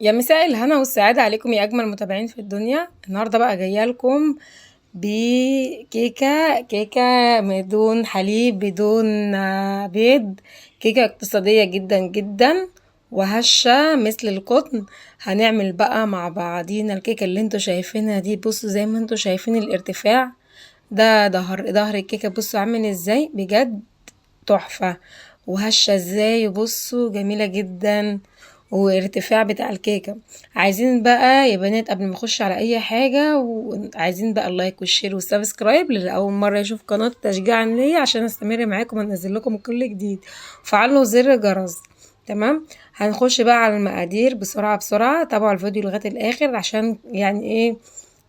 يا مساء الهنا والسعادة عليكم يا أجمل متابعين في الدنيا. النهاردة بقى جاية لكم بكيكة بدون حليب بدون بيض. كيكة اقتصادية جدا جدا وهشة مثل القطن. هنعمل بقى مع بعضينا الكيكة اللي انتوا شايفينها دي. بصوا زي ما انتوا شايفين الارتفاع ده، ظهر الكيكة بصوا عامل ازاي بجد، تحفة وهشة ازاي. وبصوا جميلة جدا وارتفاع بتاع الكيكة. عايزين بقى يا بنات قبل ما نخش على اي حاجة، وعايزين بقى اللايك والشير والسبسكرايب للي اول مرة يشوف قناة تشجيعا ليا عشان استمر معاكم وانزل لكم كل جديد. فعلوا زر الجرس. تمام. هنخش بقى على المقادير بسرعة بسرعة، تابعوا الفيديو لغاية الاخر عشان يعني ايه،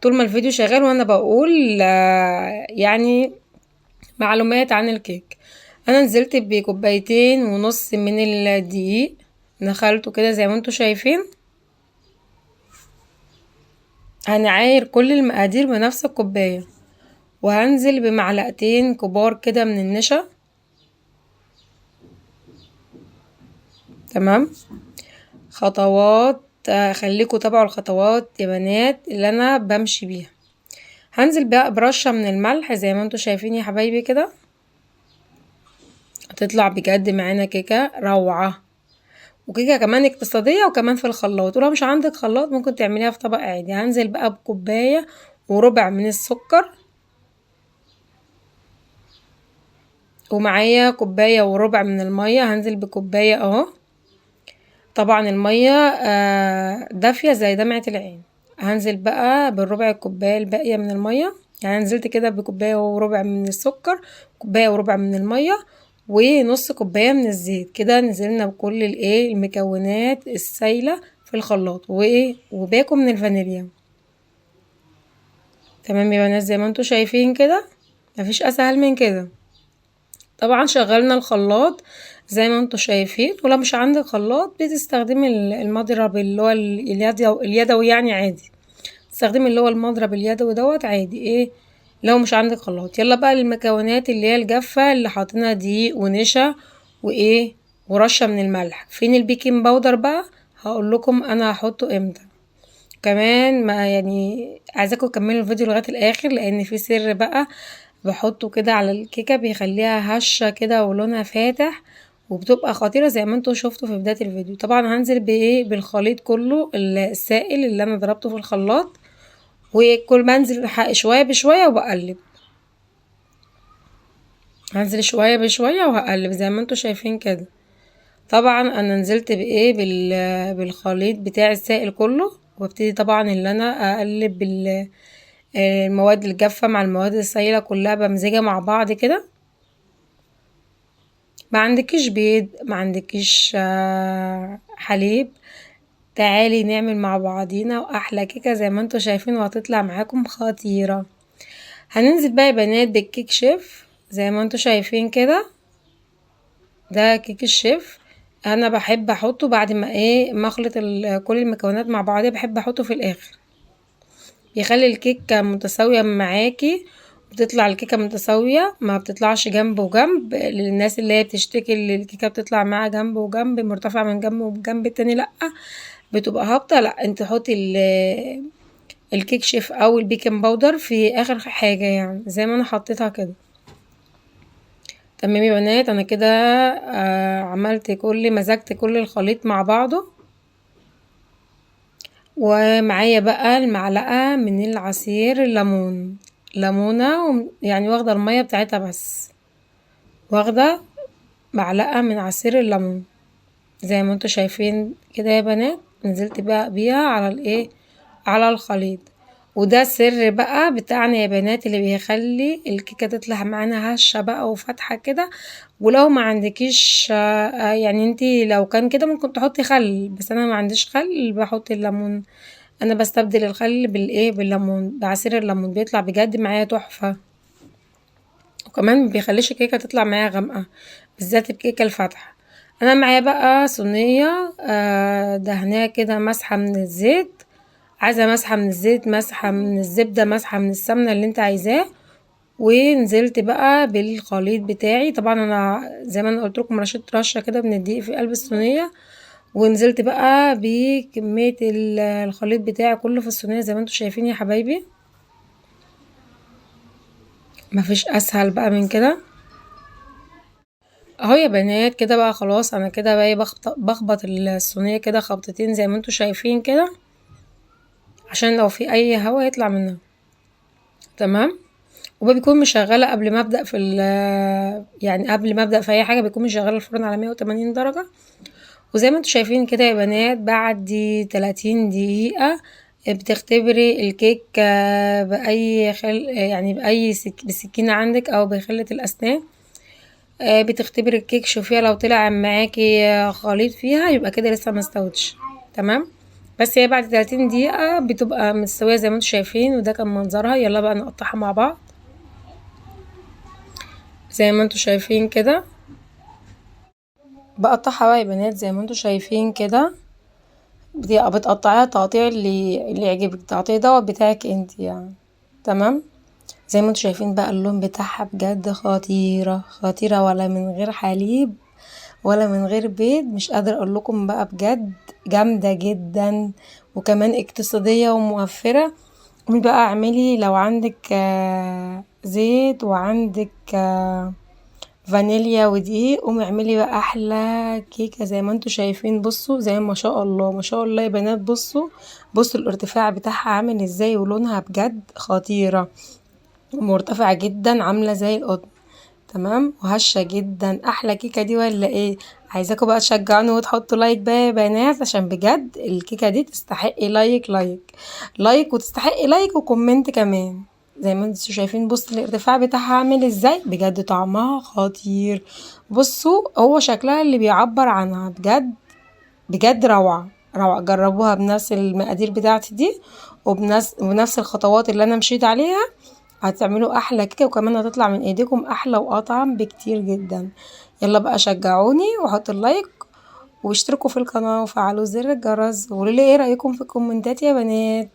طول ما الفيديو شغال وانا بقول يعني معلومات عن الكيك. انا نزلت بكوبايتين ونص من الدقيق، نخلته كده زي ما انتوا شايفين. هنعاير كل المقادير بنفس الكوباية، وهنزل بمعلقتين كبار كده من النشا. تمام. خطوات، خليكوا تابعوا الخطوات يا بنات اللي انا بمشي بيها. هنزل بقى برشة من الملح زي ما انتوا شايفين يا حبايبي كده. هتطلع بجد معانا كيكة روعة، وكيكة كمان اقتصادية وكمان في الخلاط. ولو مش عندك خلاط ممكن تعمليها في طبق عادي. هنزل بقى بكوباية وربع من السكر، ومعايا كوباية وربع من المية. هنزل بكوباية اهو. طبعا المية دافية زي دمعة العين. هنزل بقى بالربع الكوباية الباقية من المية. يعني نزلت كده بكوباية وربع من السكر، كوباية وربع من المية، ونص كوباية من الزيت. كده نزلنا بكل المكونات السايلة في الخلاط، وباكو من الفانيليا. تمام يا بنات زي ما انتوا شايفين كده، مفيش اسهل من كده. طبعا شغلنا الخلاط زي ما انتوا شايفين، ولو مش عندك خلاط بتستخدمي المضرب اللي هو اليدوي يعني عادي. تستخدمي اللي هو المضرب اليدوي دوت عادي ايه لو مش عندك خلاط. يلا بقى المكونات اللي هي الجافة اللي حاطينها دقيق ونشا ورشة من الملح. فين البيكنج باودر بقى؟ هقول لكم انا هحطه امتى. كمان ما يعني عايزاكم تكملوا الفيديو لغايه الاخر، لان في سر بقى بحطه كده على الكيكه بيخليها هشه كده ولونها فاتح، وبتبقى خطيره زي ما انتوا شفتوا في بدايه الفيديو. طبعا هنزل بالخليط كله السائل اللي انا ضربته في الخلاط، وكل ما انزل شويه بشويه وبقلب. هنزل شويه بشويه وهقلب زي ما انتوا شايفين كده. طبعا انا نزلت بالخليط بتاع السائل كله، وابتدي طبعا اللي انا اقلب المواد الجافة مع المواد السائلة كلها بمزجها مع بعض كده. ما عندكيش بيض، ما عندكيش حليب، تعالي نعمل مع بعضينا واحلى كيكة زي ما انتوا شايفين، وهتطلع معاكم خطيرة. هننزل بقى يا بنات بالكيك شيف زي ما انتوا شايفين كده. ده كيك الشيف. انا بحب احطه بعد ما اخلط كل المكونات مع بعضها، بحب احطه في الاخر، بيخلي الكيكة متساوية معاكي. بتطلع الكيكة متساوية، ما بتطلعش جنب وجنب. للناس اللي هي بتشتكي اللي الكيكة بتطلع معاها جنب وجنب، مرتفعة من جنب وجنب التاني لأ، بتبقى هابطة. لأ، انت حطي الكيك شيف او البيكنج باودر في اخر حاجة، يعني زي ما انا حطيتها كده. تمام يا بنات انا كده مزجت كل الخليط مع بعضه. ومعايا بقى المعلقة من العصير الليمون، ليمونة يعني واخدة المية بتاعتها بس، واخدة معلقة من عصير الليمون زي ما انتوا شايفين كده يا بنات. نزلت بقى بيها على على الخليط. وده السر بقى بتاعنا يا بنات اللي بيخلي الكيكة تطلع معانا هشة بقى وفاتحة كده. ولو ما عندكيش يعني انتي لو كان كده ممكن تحطي خل، بس انا ما عنديش خل بحط الليمون. انا بستبدل الخل بالليمون، بعصير الليمون بيطلع بجد معايا تحفة. وكمان ما بيخليش الكيكة تطلع معايا غامقة، بالذات الكيكة الفاتحة. انا معايا بقى صينية دهناها كده مسحة من الزيت. عايزة مسحة من الزيت، مسحة من الزبدة، مسحة من السمنة اللي انت عايزاه. ونزلت بقى بالخليط بتاعي. طبعا انا زي ما انا قلت لكم رشة كده من الدقيق في قلب الصينية، ونزلت بقى بكمية الخليط بتاعي كله في الصينية زي ما انتوا شايفين يا حبايبي. مفيش اسهل بقى من كده اهو يا بنات. كده بقى خلاص انا كده بقى بخبط الصينية كده خبطتين زي ما انتوا شايفين كده، عشان لو في اي هوا يطلع منها. تمام. وبيكون مشغلة قبل ما ابدأ في يعني قبل ما ابدأ في اي حاجة بيكون مشغلة الفرن على 180 درجة. وزي ما انتوا شايفين كده يا بنات بعد 30 دقيقة بتختبري الكيك بأي يعني بأي بسكينة عندك او بخلة الأسنان. بتختبري الكيك شوفيها، لو طلع معاكي خليط فيها يبقى كده لسه ما استوتش. تمام. بس هي بعد 30 دقيقة بتبقى مستوية زي ما انتوا شايفين، وده كان منظرها. يلا بقى نقطعها مع بعض زي ما انتوا شايفين كده. بقطعها بقى يا بنات زي ما انتوا شايفين كده. بتقطعيها تقطيع اللي يعجبك، التقطيع دوت بتاعك انت يعني. تمام. زي ما انتوا شايفين بقى اللون بتاعها بجد خطيرة خطيرة، ولا من غير حليب ولا من غير بيض. مش قادرة اقول لكم بقى بجد جامدة جدا، وكمان اقتصادية وموفرة. قومي بقى اعملي لو عندك زيت وعندك فانيليا ودقيق، قومي اعملي بقى احلى كيكه زي ما انتوا شايفين. بصوا زي ما شاء الله ما شاء الله يا بنات. بصوا الارتفاع بتاعها عامل ازاي، ولونها بجد خطيره مرتفعه جدا عامله زي القطن. تمام. وهشه جدا. احلى كيكه دي ولا ايه؟ عايزاكم بقى تشجعوني وتحطوا لايك بقى يا بنات، عشان بجد الكيكه دي تستحقي لايك لايك لايك، وتستحقي لايك وكومنت كمان. زي ما انتوا شايفين بصوا الارتفاع بتاعها عامل ازاي، بجد طعمها خطير. بصوا هو شكلها اللي بيعبر عنها بجد. بجد روعة روعة. جربوها بنفس المقادير بتاعتي دي وبنفس الخطوات اللي انا مشيت عليها، هتعملوا احلى كيكه، وكمان هتطلع من ايديكم احلى واطعم بكتير جدا. يلا بقى شجعوني وحطوا اللايك واشتركوا في القناه وفعلوا زر الجرس، وقولوا لي ايه رايكم في الكومنتات يا بنات.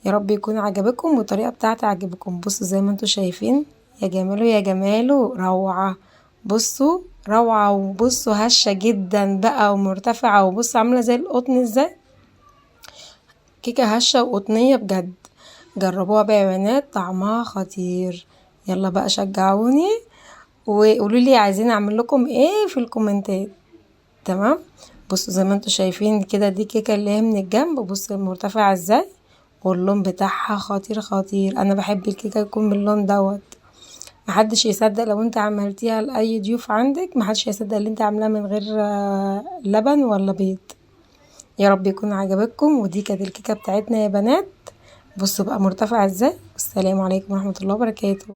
يا رب يكون عجبكم والطريقه بتاعتي عجبكم. بصوا زي ما انتوا شايفين يا جماله يا جماله روعه. بصوا روعه. وبصوا هشه جدا بقى ومرتفعه، وبصوا عامله زي القطن ازاي. كيكه هشه وقطنيه بجد. جربوها بقى يا بنات طعمها خطير. يلا بقى شجعوني وقولوا لي عايزين اعمل لكم ايه في الكومنتات. تمام. بصوا زي ما انتوا شايفين كده دي كيكه اللي هي من الجنب. بصوا مرتفعه ازاي، واللون بتاعها خطير خطير. انا بحب الكيكه يكون باللون دوت. محدش يصدق لو انت عملتيها لاي ضيوف عندك، محدش يصدق اللي انت عاملاها من غير لبن ولا بيض. يا رب يكون عجبكم. ودي كانت الكيكه بتاعتنا يا بنات. بصوا بقى مرتفعه ازاي. والسلام عليكم ورحمه الله وبركاته.